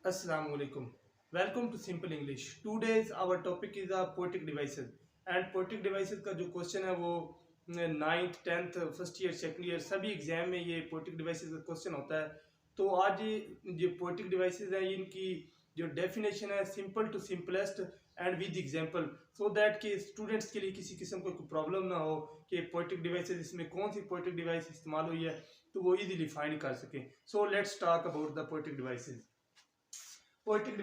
Assalamu alaikum. Welcome to Simple English. Today's our topic is poetic devices. And poetic devices का जो question है वो ninth tenth first year second year सभी exam में ये poetic devices का question होता है। तो आज ये पोएटिक डिवाइसेस हैं इनकी जो डेफिनेशन है simple to simplest and with example, so that कि स्टूडेंट्स के लिए किसी किस्म को कोई प्रॉब्लम ना हो कि पोएटिक डिवाइसेस इसमें कौन सी पोएटिक डिवाइस इस्तेमाल हुई है तो वो इजीली फाइंड कर सकें। So let's talk about the poetic devices. Poetic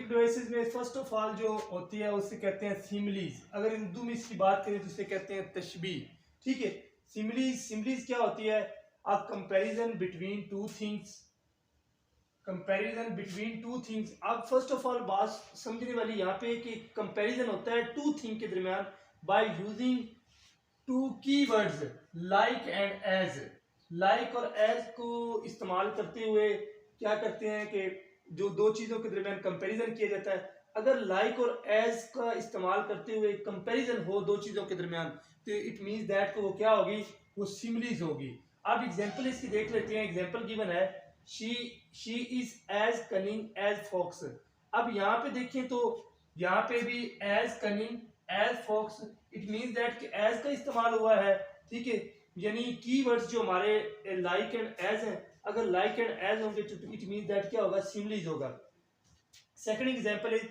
devices में फर्स्ट ऑफ ऑल जो होती है उसे कहते हैं सिमिलीज। अगर उर्दू में इसकी बात करें तो इसे कहते हैं तशबीह। ठीक है, सिमिलीज क्या होती है? A comparison between two things. अब फर्स्ट ऑफ ऑल बात समझने वाली यहाँ पे कि कंपैरिजन होता है टू थिंग के दरमियान by using two keywords like and as. Like और एज को इस्तेमाल करते हुए क्या करते हैं कि जो दो चीजों के दरमियान कंपैरिजन किया जाता है, अगर लाइक और एज का इस्तेमाल करते हुए कंपैरिजन हो दो चीजों के दरमियान तो इट मींस दैट को वो क्या होगी? वो सिमिलीज होगी। अब एग्जांपल इसकी देख लेते हैं। एग्जांपल गिवन है she is as cunning as fox. अब यहाँ पे देखें तो यहाँ पे भी as cunning as fox, it means that कि एज का इस्तेमाल हुआ है। ठीक है, यानी कीवर्ड्स जो हमारे लाइक एंड एज है, अगर लाइक एंड एज होंगे तो इट मींस दैट क्या होगा? सिमिलीज होगा। Second example is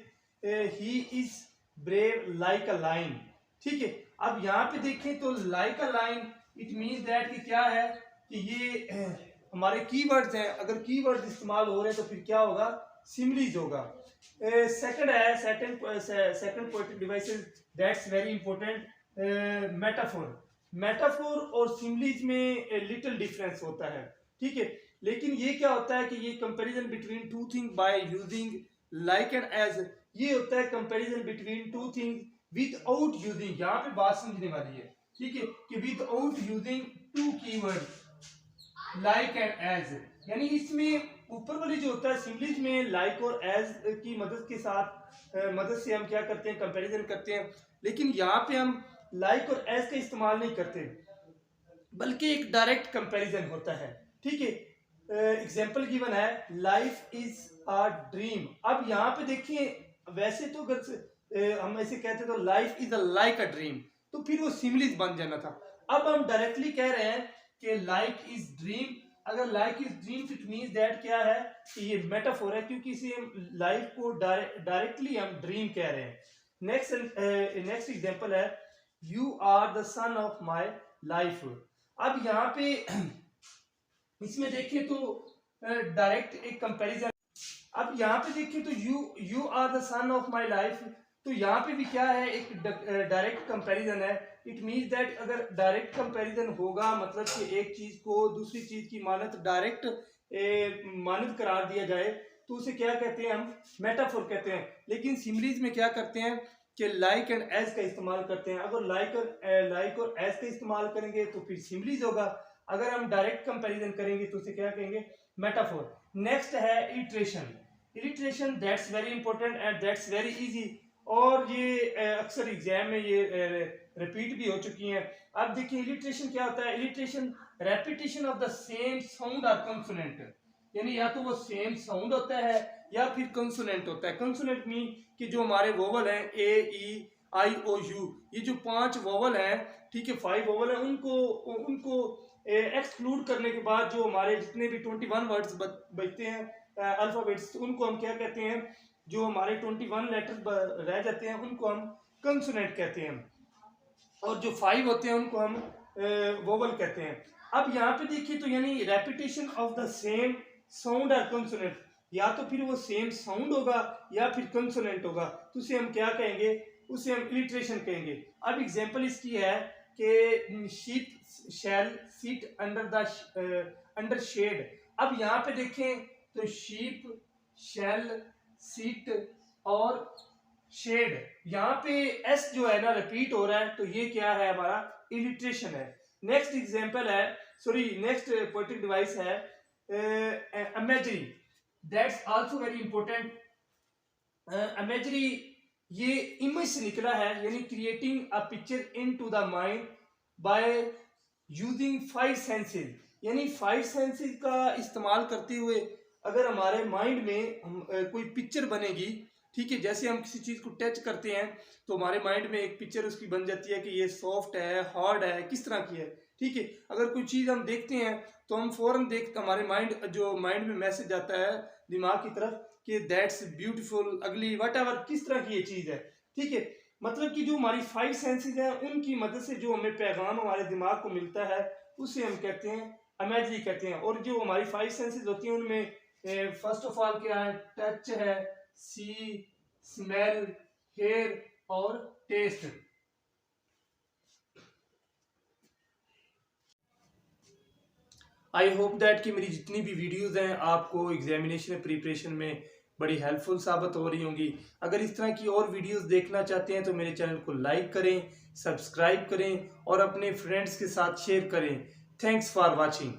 he is brave like a line. ठीक है, अब यहाँ पे देखें तो like a line it means that कि क्या है कि ये हमारे कीवर्ड्स हैं, अगर कीवर्ड्स इस्तेमाल हो रहे हैं तो फिर क्या होगा? सिमिलीज होगा। सेकंड है second poetic devices that's very important, metaphor और सिमिलीज में लिटिल डिफरेंस होता है। ठीक है, लेकिन ये क्या होता है कि ये comparison between two thing by using like and as, ये होता है comparison between two thing without using. यहाँ पे बात समझने वाली है। ठीक है, कि without using two keyword like and as, यानी इसमें ऊपर वाली जो होता है सिमिलीज में लाइक और एज की मदद के साथ मदद से हम क्या करते हैं? कंपैरिजन करते हैं। लेकिन यहाँ पे हम लाइक और एज का इस्तेमाल नहीं करते बल्कि एक डायरेक्ट कंपैरिजन होता है। ठीक है, एग्जाम्पल गिवन है लाइफ इज अ ड्रीम। अब यहाँ पे देखिए वैसे तो अगर हम ऐसे कहते तो life is a like a dream तो फिर वो सिमिलीज बन जाना था। अब हम डायरेक्टली कह रहे हैं कि लाइक इज ड्रीम। अगर like is dream it means that क्या है कि ये मेटाफोर है, क्योंकि इसे हम लाइफ को डायरेक्टली हम ड्रीम कह रहे हैं। नेक्स्ट एग्जांपल है you are the sun of my life. अब यहाँ पे इसमें देखें तो डायरेक्ट एक कंपैरिजन। अब यहाँ पे देखें तो you are the sun of my life, तो यहाँ पे भी क्या है? एक डायरेक्ट कंपैरिजन है। इट मींस दैट अगर डायरेक्ट कंपैरिजन होगा मतलब कि एक चीज को दूसरी चीज की मानत डायरेक्ट मानत करार दिया जाए तो उसे क्या कहते हैं? हम मेटाफोर कहते हैं। लेकिन सिमिलीज में क्या करते हैं कि लाइक एंड एज का इस्तेमाल करते हैं। अगर लाइक और एज का इस्तेमाल करेंगे तो फिर सिमिलीज होगा। अगर हम डायरेक्ट कंपैरिजन करेंगे तो उसे क्या कहेंगे? मेटाफोर। नेक्स्ट है alliteration that's very important and that's very easy, और ये अक्सर एग्जाम में ये रिपीट भी हो चुकी हैं। अब देखिए इलिट्रेशन क्या होता है? Alliteration repetition of the same sound और कंसोनेंट, यानी या तो वो सेम साउंड होता है या फिर कंसोनेंट होता है। कंसोनेंट मीन कि जो हमारे वोवल हैं ए ई आई ओ यू, ये जो 5 वोवल हैं, ठीक है 5 वोवल हैं, उनको एक्सक्लूड करने के बाद जो हमारे जितने भी 21 वर्ड्स बचते हैं अल्फाबेट्स, उनको हम क्या कहते हैं? जो हमारे 21 लेटर्स रह जाते हैं उनको हम कंसोनेंट कहते हैं, और जो 5 होते हैं उनको हम वोवल कहते हैं। अब यहाँ पे देखिए तो यानी repetition of the same sound और कंसोनेंट, या तो फिर वो सेम साउंड होगा या फिर कंसोनेंट होगा, तो उसे हम क्या कहेंगे? उसे हम इलिट्रेशन कहेंगे। अब एग्जांपल इसकी है कि शीप शैल सिट अंडर शेड। अब यहाँ पे देखें तो शीप शैल सीट और शेड, यहाँ पे एस जो है ना रिपीट हो रहा है, तो ये क्या है? हमारा इलिट्रेशन है। नेक्स्ट एग्जांपल है नेक्स्ट पोएटिक डिवाइस है imagery that's also very important. Imagery ये इमेज से निकला है, यानी creating a picture into the mind by using 5 senses, यानी 5 सेंसेस का इस्तेमाल करते हुए अगर हमारे माइंड में कोई पिक्चर बनेगी, ठीक है, जैसे हम किसी चीज को टच करते हैं तो हमारे माइंड में एक पिक्चर उसकी बन जाती है कि ये सॉफ्ट है, हार्ड है, किस तरह की है, ठीक है। अगर कोई चीज हम देखते हैं तो हम फौरन देखते, हमारे माइंड में मैसेज आता है दिमाग की तरफ कि दैट्स ब्यूटीफुल, अगली, वट एवर, किस तरह की ये चीज है, ठीक है। मतलब कि जो हमारी 5 सेंसेस हैं उनकी मदद से जो हमें पैगाम हमारे दिमाग को मिलता है उसे हम कहते हैं इमेजरी कहते हैं। और जो हमारी 5 सेंसेस होती हैं उनमें फर्स्ट ऑफ ऑल क्या है, टच है, सी, स्मेल, हेयर और टेस्ट। आई होप दैट कि मेरी जितनी भी वीडियोस हैं आपको एग्जामिनेशन प्रिपरेशन में बड़ी हेल्पफुल साबित हो रही होंगी। अगर इस तरह की और वीडियोस देखना चाहते हैं तो मेरे चैनल को लाइक करें, सब्सक्राइब करें और अपने फ्रेंड्स के साथ शेयर करें। Thanks for watching.